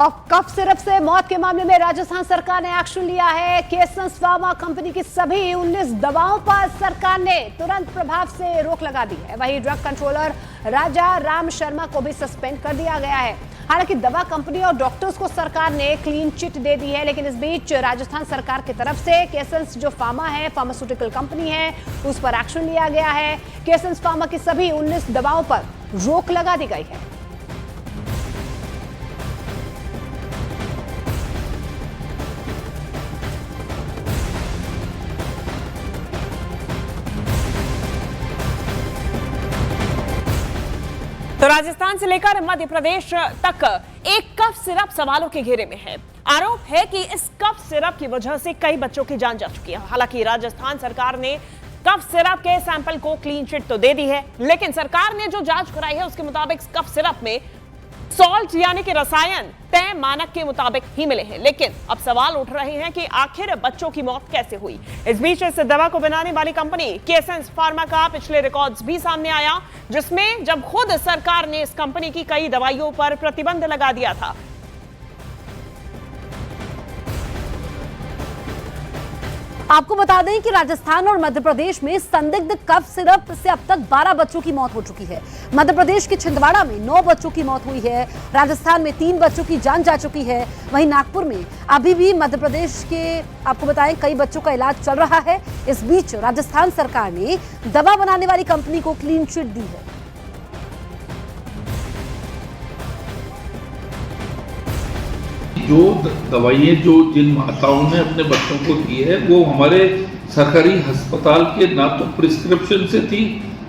और cough syrup से मौत के मामले में राजस्थान सरकार ने एक्शन लिया है। केसंस फार्मा कंपनी की सभी 19 दवाओं पर सरकार ने तुरंत प्रभाव से रोक लगा दी है। वहीं ड्रग कंट्रोलर राजा राम शर्मा को भी सस्पेंड कर दिया गया है। हालांकि दवा कंपनी और डॉक्टर्स को सरकार ने क्लीन चिट दे दी है, लेकिन इस बीच राजस्थान सरकार की तरफ से केसंस जो फार्मा है, फार्मास्यूटिकल कंपनी है, उस पर एक्शन लिया गया है। केसंस फार्मा की सभी 19 दवाओं पर रोक लगा दी गई है। तो राजस्थान से लेकर मध्य प्रदेश तक एक कफ सिरप सवालों के घेरे में है। आरोप है कि इस कफ सिरप की वजह से कई बच्चों की जान जा चुकी है। हालांकि राजस्थान सरकार ने कफ सिरप के सैंपल को क्लीन चिट तो दे दी है, लेकिन सरकार ने जो जांच कराई है उसके मुताबिक कफ सिरप में सॉल्ट यानी कि रसायन तय मानक के मुताबिक ही मिले हैं। लेकिन अब सवाल उठ रहे हैं कि आखिर बच्चों की मौत कैसे हुई। इस बीच इस दवा को बनाने वाली कंपनी केसेंस फार्मा का पिछले रिकॉर्ड्स भी सामने आया, जिसमें जब खुद सरकार ने इस कंपनी की कई दवाइयों पर प्रतिबंध लगा दिया था। आपको बता दें कि राजस्थान और मध्य प्रदेश में संदिग्ध कफ सिरप से अब तक 12 बच्चों की मौत हो चुकी है। मध्य प्रदेश के छिंदवाड़ा में 9 बच्चों की मौत हुई है। राजस्थान में 3 बच्चों की जान जा चुकी है। वहीं नागपुर में अभी भी मध्य प्रदेश के आपको बताएं कई बच्चों का इलाज चल रहा है। इस बीच राजस्थान सरकार ने दवा बनाने वाली कंपनी को क्लीन चिट दी है। जो दवाइयाँ जो जिन माताओं ने अपने बच्चों को दी है वो हमारे सरकारी अस्पताल के ना तो प्रिस्क्रिप्शन से थी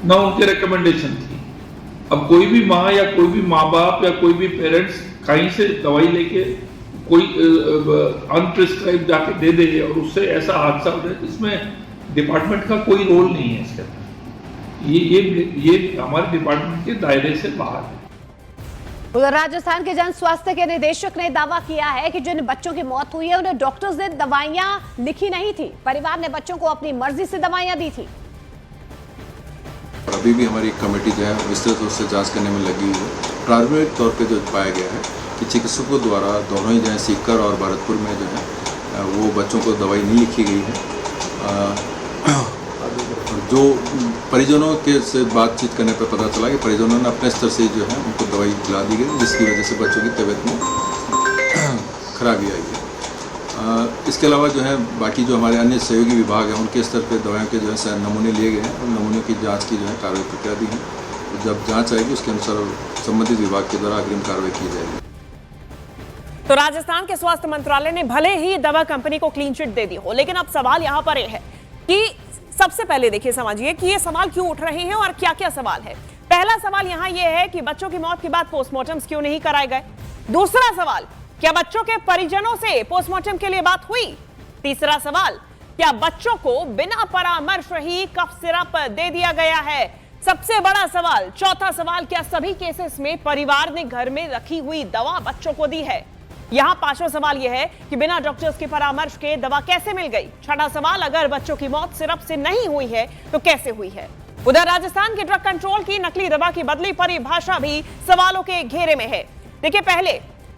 ना उनके रिकमेंडेशन थी। अब कोई भी माँ या कोई भी माँ बाप या कोई भी पेरेंट्स कहीं से दवाई लेके कोई अनप्रिस्क्राइब जाके दे दे और उससे ऐसा हादसा हो जाए, इसमें डिपार्टमेंट का कोई रोल नहीं है। इसके अंदर ये हमारे डिपार्टमेंट के दायरे से बाहर है। उधर राजस्थान के जन स्वास्थ्य के निदेशक ने दावा किया है कि जिन बच्चों की मौत हुई है उन्हें डॉक्टर्स ने दवाइयां लिखी नहीं थी। परिवार ने बच्चों को अपनी मर्जी से दवाइयां दी थी। अभी भी हमारी कमेटी जो है विस्तृत रूप से जांच करने में लगी हुई है। प्रारंभिक तौर पे जो पाया गया है कि चिकित्सकों द्वारा दोनों ही जो है सीकर और भरतपुर में जो है वो बच्चों को दवाई नहीं लिखी गई है। जो परिजनों के से बातचीत करने पर पता चला कि परिजनों ने अपने स्तर से जो है उनको दवाई खिला दी गई, जिसकी वजह से बच्चों की तबीयत में खराबी आई है। इसके अलावा जो है बाकी जो हमारे अन्य सहयोगी विभाग हैं उनके स्तर पर दवाइयों के जो है नमूने लिए गए हैं और नमूनों की जांच की जो है कार्रवाई प्रक्रिया दी है। तो जब जांच आएगी उसके अनुसार संबंधित विभाग के द्वारा अग्रिम कार्रवाई की जाएगी। तो राजस्थान के स्वास्थ्य मंत्रालय ने भले ही दवा कंपनी को क्लीन चिट दे दी हो, लेकिन अब सवाल यहां पर यह है कि सबसे पहले देखिए, समझिए कि ये सवाल क्यों उठ रहे हैं और क्या क्या सवाल है। पहला सवाल यहां यह है कि बच्चों की मौत के बाद पोस्टमार्टम्स क्यों नहीं कराए गए। दूसरा सवाल, क्या बच्चों के परिजनों से पोस्टमार्टम के लिए बात हुई। तीसरा सवाल, क्या बच्चों को बिना परामर्श ही कफ सिरप दे दिया गया है। सबसे बड़ा सवाल, चौथा सवाल, क्या सभी केसेस में परिवार ने घर में रखी हुई दवा बच्चों को दी है। यहां पांचवा सवाल यह है कि बिना डॉक्टर्स के परामर्श के दवा कैसे मिल गई। छठा सवाल, अगर बच्चों की मौत सिरप से नहीं हुई है तो कैसे हुई है। उधर राजस्थान के ड्रग कंट्रोल की नकली दवा की बदली परिभाषा भी सवालों के घेरे में है। देखिए, पहले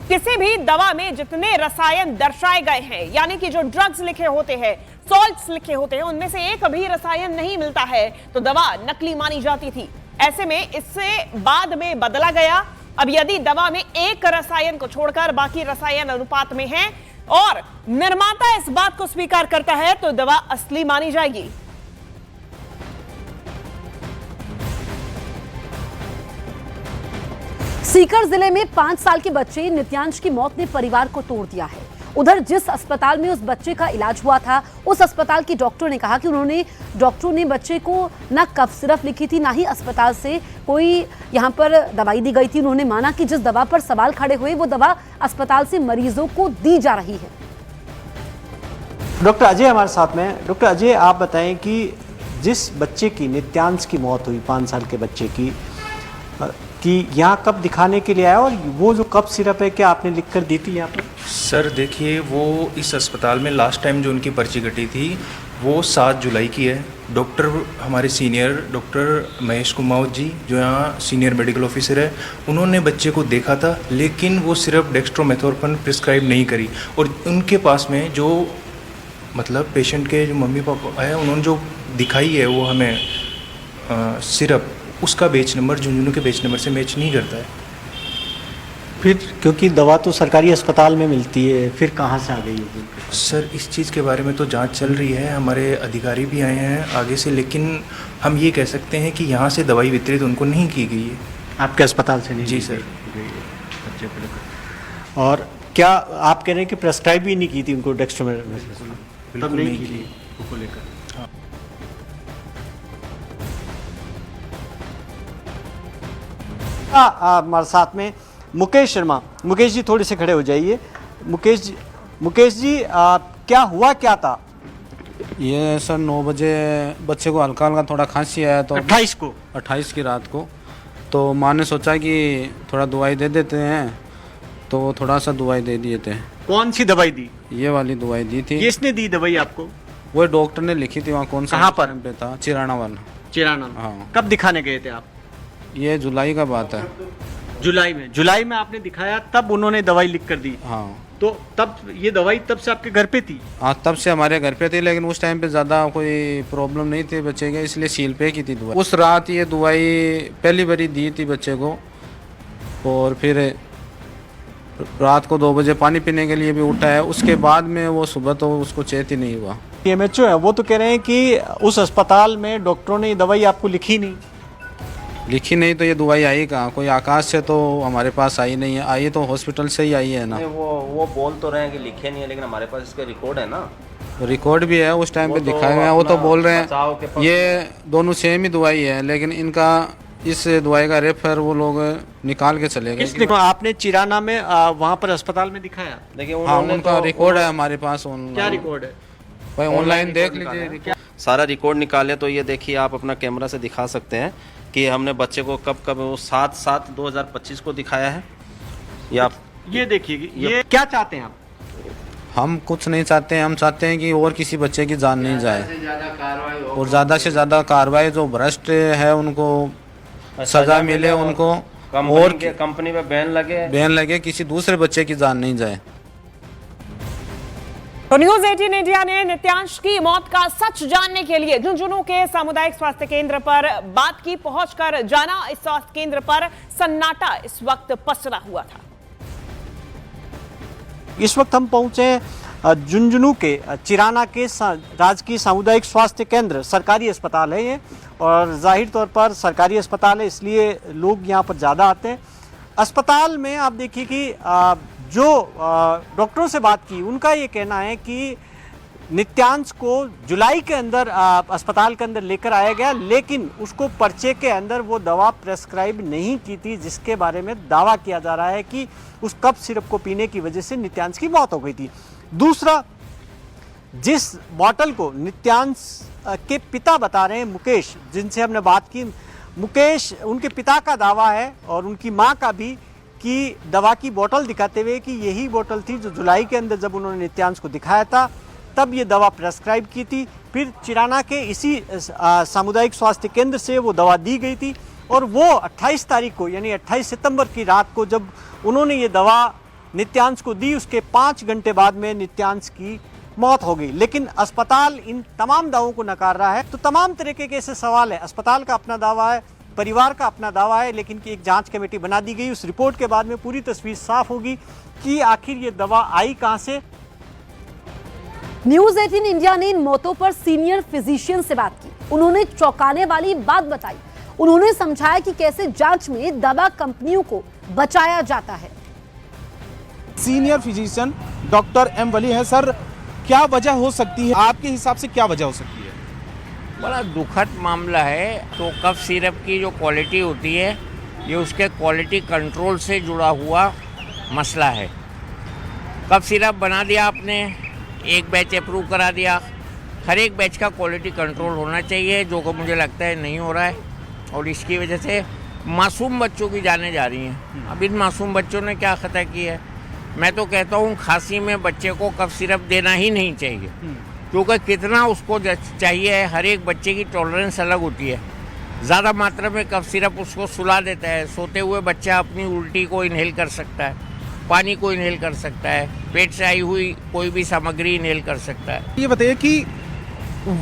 किसी भी दवा में जितने रसायन दर्शाए गए हैं, यानी कि जो ड्रग्स लिखे होते हैं, सॉल्ट्स लिखे होते हैं, उनमें से एक भी रसायन नहीं मिलता है तो दवा नकली मानी जाती थी। ऐसे में इससे बाद में बदला गया। अब यदि दवा में एक रसायन को छोड़कर बाकी रसायन अनुपात में हैं और निर्माता इस बात को स्वीकार करता है तो दवा असली मानी जाएगी। सीकर जिले में 5 साल के बच्चे नित्यांश की मौत ने परिवार को तोड़ दिया है। उधर जिस अस्पताल में उस बच्चे का इलाज हुआ था, उस अस्पताल के डॉक्टर ने कहा कि डॉक्टरों ने बच्चे को ना कफ सिरप लिखी थी, ना ही अस्पताल से कोई यहां पर दवाई दी गई थी। उन्होंने माना कि जिस दवा पर सवाल खड़े हुए वो दवा अस्पताल से मरीजों को दी जा रही है। डॉक्टर अजय हमारे साथ में। डॉक्टर अजय, आप बताएं कि जिस बच्चे की नित्यांश की मौत हुई, 5 साल के बच्चे की, कि यहाँ कब दिखाने के लिए आया और वो जो कफ सिरप है क्या आपने लिख कर दी थी यहाँ पर। सर देखिए, वो इस अस्पताल में लास्ट टाइम जो उनकी पर्ची कटी थी वो 7 जुलाई की है। डॉक्टर हमारे सीनियर डॉक्टर महेश कुमार जी जो यहाँ सीनियर मेडिकल ऑफिसर है, उन्होंने बच्चे को देखा था, लेकिन वो सिर्फ डेक्स्ट्रोमेथोर्पन प्रिस्क्राइब नहीं करी। और उनके पास में जो मतलब पेशेंट के जो मम्मी पापा है, उन्होंने जो दिखाई है वो हमें सिरप, उसका बेच नंबर झुंझुनू के बेच नंबर से मैच नहीं करता है। फिर क्योंकि दवा तो सरकारी अस्पताल में मिलती है, फिर कहाँ से आ गई होगी? सर इस चीज़ के बारे में तो जांच चल रही है, हमारे अधिकारी भी आए हैं आगे से, लेकिन हम ये कह सकते हैं कि यहाँ से दवाई वितरित उनको नहीं की गई है। आपके अस्पताल से नहीं? जी सर। बच्चे को लेकर। और क्या आप कह रहे हैं कि प्रेस्क्राइब भी नहीं की थी उनको डेक्स्ट्रोमेथोर्पन? बिल्कुल नहीं की थी उसको लेकर। हमारे साथ में मुकेश शर्मा। मुकेश जी थोड़े से खड़े हो जाइए। मुकेश जी क्या हुआ क्या था? ये सर 9 बजे बच्चे को हल्का हल्का थोड़ा खांसी आया, तो 28 की रात को। तो माँ ने सोचा कि थोड़ा दवाई दे देते हैं, तो थोड़ा सा दवाई दे दिए थे। कौन सी दवाई दी? ये वाली दवाई दी थी। किसने दी दवाई आपको? वो डॉक्टर ने लिखी थी। वहाँ कौन सा कहाँ पर? पे था, चिराना वाला। चिराना। हाँ। कब दिखाने गए थे आप? ये जुलाई का बात है। जुलाई में आपने दिखाया, तब उन्होंने दवाई लिख कर दी। हाँ। तो तब ये दवाई तब से आपके घर पे थी? हाँ, तब से हमारे घर पे थी, लेकिन उस टाइम पे ज़्यादा कोई प्रॉब्लम नहीं थी बच्चे के, इसलिए सील पे की थी दवाई। उस रात ये दवाई पहली बारी दी थी बच्चे को, और फिर रात को 2 बजे पानी पीने के लिए भी उठा है। उसके बाद में वो सुबह तो उसको चेत ही नहीं हुआ। PMHO है वो तो कह रहे हैं कि उस अस्पताल में डॉक्टरों ने ये दवाई आपको लिखी नहीं। तो ये दवाई आई कहाँ? कोई आकाश से तो हमारे पास आई नहीं है, आई तो हॉस्पिटल से ही आई है ना। वो बोल तो रहे हैं कि लिखे नहीं है, लेकिन हमारे पास इसके रिकॉर्ड है ना। रिकॉर्ड भी है, उस टाइम पे दिखाए हुए हैं। वो तो बोल रहे हैं ये दोनों सेम ही दवाई है, लेकिन इनका इस दवाई का रेफर वो लोग निकाल के चले गए। किसने? आपने चिराना में वहाँ पर अस्पताल में दिखाया? देखिए हाँ, उनका रिकॉर्ड है हमारे पास। क्या रिकॉर्ड है भाई? ऑनलाइन देख लीजिए। सारा रिकॉर्ड निकाले तो ये देखिए, आप अपना कैमरा से दिखा सकते हैं कि हमने बच्चे को कब वो 7/7/2025 को दिखाया है। या ये देखिए, ये क्या चाहते हैं आप? हम कुछ नहीं चाहते हैं, हम चाहते हैं कि और किसी बच्चे की जान नहीं जाए, और ज़्यादा से ज़्यादा कार्रवाई, जो भ्रष्ट है उनको सजा मिले, उनको और कंपनी पे बैन लगे, किसी दूसरे बच्चे की जान नहीं जाए। तो न्यूज 18 इंडिया ने नित्यांश की मौत का सच जानने के लिए झुंझुनू के सामुदायिक स्वास्थ्य केंद्र पर बात की, पहुंचकर जाना। इस स्वास्थ्य केंद्र पर सन्नाटा इस वक्त पसरा हुआ था। इस वक्त हम पहुंचे झुंझुनू के चिराना के राजकीय सामुदायिक स्वास्थ्य केंद्र, सरकारी अस्पताल है ये, और जाहिर तौर पर सरकारी अस्पताल है इसलिए लोग यहाँ पर ज़्यादा आते हैं। अस्पताल में आप देखिए कि जो डॉक्टरों से बात की, उनका ये कहना है कि नित्यांश को जुलाई के अंदर अस्पताल के अंदर लेकर आया गया, लेकिन उसको पर्चे के अंदर वो दवा प्रेस्क्राइब नहीं की थी, जिसके बारे में दावा किया जा रहा है कि उस कफ सिरप को पीने की वजह से नित्यांश की मौत हो गई थी। दूसरा, जिस बॉटल को नित्यांश के पिता बता रहे हैं, मुकेश, जिनसे हमने बात की, मुकेश, उनके पिता का दावा है और उनकी माँ का भी, कि दवा की बोतल दिखाते हुए कि यही बोतल थी जो जुलाई के अंदर जब उन्होंने नित्यांश को दिखाया था तब ये दवा प्रेस्क्राइब की थी। फिर चिराना के इसी सामुदायिक स्वास्थ्य केंद्र से वो दवा दी गई थी, और वो 28 तारीख को यानी 28 सितंबर की रात को जब उन्होंने ये दवा नित्यांश को दी, उसके 5 घंटे बाद में नित्यांश की मौत हो गई। लेकिन अस्पताल इन तमाम दावों को नकार रहा है। तो तमाम तरीके के ऐसे सवाल है। अस्पताल का अपना दावा है, परिवार का अपना दावा है, लेकिन कि एक जांच कमेटी बना दी गई। उस रिपोर्ट के बाद में पूरी तस्वीर साफ होगी कि आखिर ये दवा आई कहां से। न्यूज 18 इंडिया ने इन मौतों पर सीनियर फिजिशियन से बात की। उन्होंने चौंकाने वाली बात बताई। उन्होंने समझाया कि कैसे जांच में दवा कंपनियों को बचाया जाता है। सीनियर फिजिशियन डॉक्टर एम वली है। सर, क्या वजह हो सकती है, आपके हिसाब से क्या वजह हो सकती है? बड़ा दुखद मामला है। तो कफ सिरप की जो क्वालिटी होती है, ये उसके क्वालिटी कंट्रोल से जुड़ा हुआ मसला है। कफ सिरप बना दिया आपने, एक बैच अप्रूव करा दिया, हर एक बैच का क्वालिटी कंट्रोल होना चाहिए, जो कि मुझे लगता है नहीं हो रहा है, और इसकी वजह से मासूम बच्चों की जानें जा रही हैं। अब इन मासूम बच्चों ने क्या खता की है? मैं तो कहता हूँ खांसी में बच्चे को कफ सिरप देना ही नहीं चाहिए। क्योंकि कितना उसको चाहिए है, हर एक बच्चे की टॉलरेंस अलग होती है। ज़्यादा मात्रा में कफ सिरप उसको सुला देता है, सोते हुए बच्चा अपनी उल्टी को इनहेल कर सकता है, पानी को इनहेल कर सकता है, पेट से आई हुई कोई भी सामग्री इनहेल कर सकता है। ये बताइए कि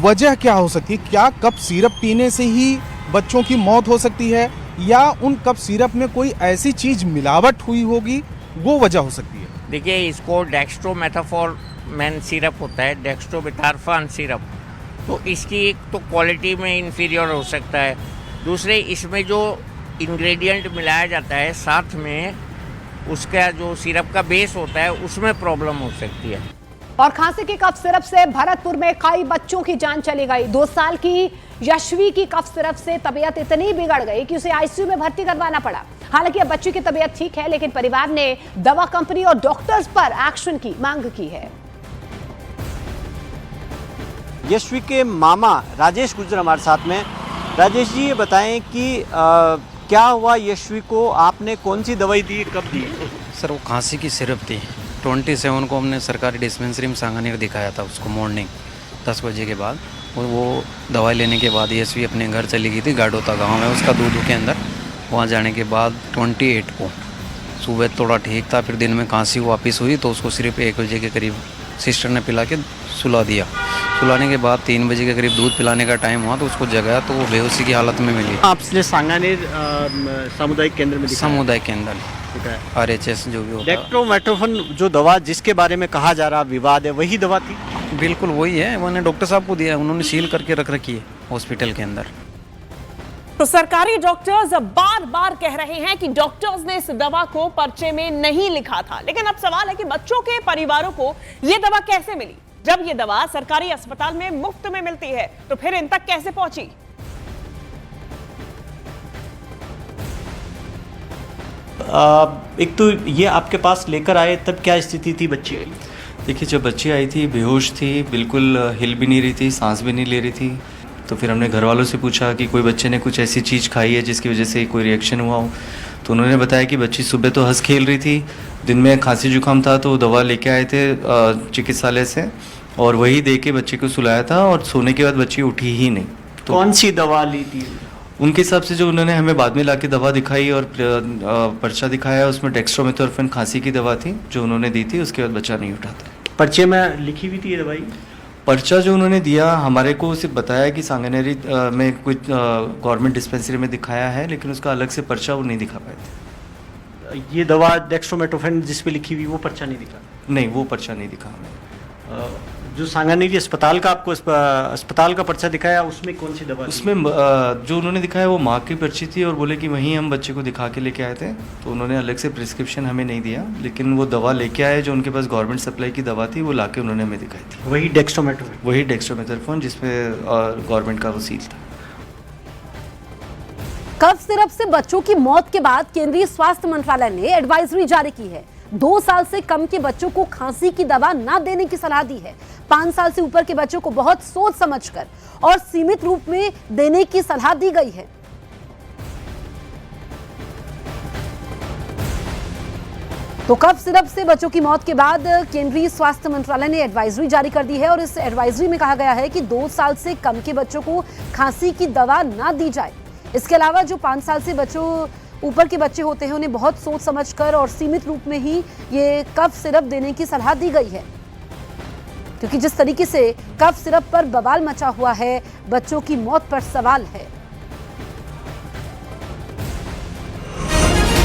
वजह क्या हो सकती है? क्या कफ सिरप पीने से ही बच्चों की मौत हो सकती है, या उन कफ सिरप में कोई ऐसी चीज़ मिलावट हुई होगी, वो वजह हो सकती है? देखिए, इसको डेक्स्ट्रोमेथाफॉर्मैन सिरप होता है, डेक्स्ट्रोमेथार्फान सिरप, तो इसकी एक तो क्वालिटी में इन्फीरियर हो सकता है, दूसरे इसमें जो इंग्रेडिएंट मिलाया जाता है साथ में उसका जो सिरप का बेस होता है उसमें प्रॉब्लम हो सकती है। और खांसी की कफ सिरप से भरतपुर में कई बच्चों की जान चली गई। 2 साल की यशवी की कफ सिरप से तबीयत इतनी बिगड़ गई कि उसे आईसीयू में भर्ती करवाना पड़ा। हालांकि अब बच्ची की तबीयत ठीक है, लेकिन परिवार ने दवा कंपनी और डॉक्टर्स पर एक्शन की मांग की है। यशवी के मामा राजेश गुर्जर हमारे साथ में। राजेश जी, ये बताएं कि क्या हुआ यशवी को, आपने कौन सी दवाई दी, कब दी? सर वो खांसी की सिरप थी। 27 को हमने सरकारी डिस्पेंसरी में सांगानेर दिखाया था उसको, मॉर्निंग 10 बजे के बाद। और वो दवाई लेने के बाद यशवी अपने घर चली गई थी, गाडोता गांव में उसका दूध के अंदर। वहाँ जाने के बाद 28 को सुबह थोड़ा ठीक था, फिर दिन में खांसी वापस हुई तो उसको सिर्फ 1 बजे के करीब सिस्टर ने पिला के सुला दिया। सुलाने के बाद 3 बजे के करीब दूध पिलाने का टाइम हुआ तो उसको जगाया तो वो बेहोशी की हालत में मिली। आपने सांगानेर सामुदायिक केंद्र में दिखाया? सामुदायिक केंद्र, RHS जो भी होता है। डेक्स्ट्रोमेथार्फान जो दवा जिसके बारे में कहा जा रहा विवाद है, वही दवा थी? बिल्कुल वही है, मैंने डॉक्टर साहब को दिया, उन्होंने सील करके रख रखी है हॉस्पिटल के अंदर। तो सरकारी डॉक्टर्स बार बार कह रहे हैं कि डॉक्टर्स ने इस दवा को पर्चे में नहीं लिखा था, लेकिन अब सवाल है कि बच्चों के परिवारों को यह दवा कैसे मिली? जब यह दवा सरकारी अस्पताल में मुफ्त में मिलती है तो फिर इन तक कैसे पहुंची? एक तो ये आपके पास लेकर आए तब क्या स्थिति थी बच्ची की? देखिए, जब बच्ची आई थी बेहोश थी, बिल्कुल हिल भी नहीं रही थी, सांस भी नहीं ले रही थी। तो फिर हमने घर वालों से पूछा कि कोई बच्चे ने कुछ ऐसी चीज़ खाई है जिसकी वजह से कोई रिएक्शन हुआ हो। तो उन्होंने बताया कि बच्ची सुबह तो हंस खेल रही थी, दिन में खांसी जुकाम था तो दवा लेके आए थे चिकित्सालय से, और वही दे के बच्ची को सुलाया था, और सोने के बाद बच्ची उठी ही नहीं। तो कौन सी दवा ली थी? उनके हिसाब से जो उन्होंने हमें बाद में लाके दवा दिखाई और पर्चा दिखाया, उसमें डेक्स्ट्रोमेथोर्फेन खांसी की दवा थी जो उन्होंने दी थी। उसके बाद बच्चा नहीं उठा था। पर्चे में लिखी हुई थी ये दवाई? पर्चा जो उन्होंने दिया हमारे को सिर्फ बताया कि सांगानेरी में कुछ गवर्नमेंट डिस्पेंसरी में दिखाया है, लेकिन उसका अलग से पर्चा वो नहीं दिखा पाए थे। ये दवा डेक्स्ट्रोमेथोर्फेन जिस पे लिखी हुई वो पर्चा नहीं दिखा? नहीं, वो पर्चा नहीं दिखा हमें। जो सांगानेरी अस्पताल का आपको अस्पताल का पर्चा दिखाया उसमें कौन सी दवा? उसमें जो उन्होंने दिखाया वो माँ की पर्ची थी, और बोले कि वहीं हम बच्चे को दिखा के लेके आए थे। तो उन्होंने अलग से प्रिस्क्रिप्शन हमें नहीं दिया, लेकिन वो दवा लेके आए जो उनके पास गवर्नमेंट सप्लाई की दवा थी, वो लाके उन्होंने हमें दिखाई थी। वही डेक्स्ट्रोमेथोर्फेन जिसपे गवर्नमेंट का वो सील था। कफ सिरप से बच्चों की मौत के बाद केंद्रीय स्वास्थ्य मंत्रालय ने एडवाइजरी जारी की है। 2 साल से कम के बच्चों को खांसी की दवा न देने की सलाह दी है। 5 साल से ऊपर के बच्चों को बहुत सोच समझकर और सीमित रूप में देने की सलाह दी गई है। तो कफ सिरप से बच्चों की मौत के बाद केंद्रीय स्वास्थ्य मंत्रालय ने एडवाइजरी जारी कर दी है, और इस एडवाइजरी में कहा गया है कि 2 साल से कम के बच्चों को खांसी की दवा न दी जाए। इसके अलावा जो 5 साल से बच्चों ऊपर के बच्चे होते हैं उन्हें बहुत सोच समझकर और सीमित रूप में ही ये कफ सिरप देने की सलाह दी गई है, क्योंकि जिस तरीके से कफ सिरप पर बवाल मचा हुआ है, बच्चों की मौत पर सवाल है।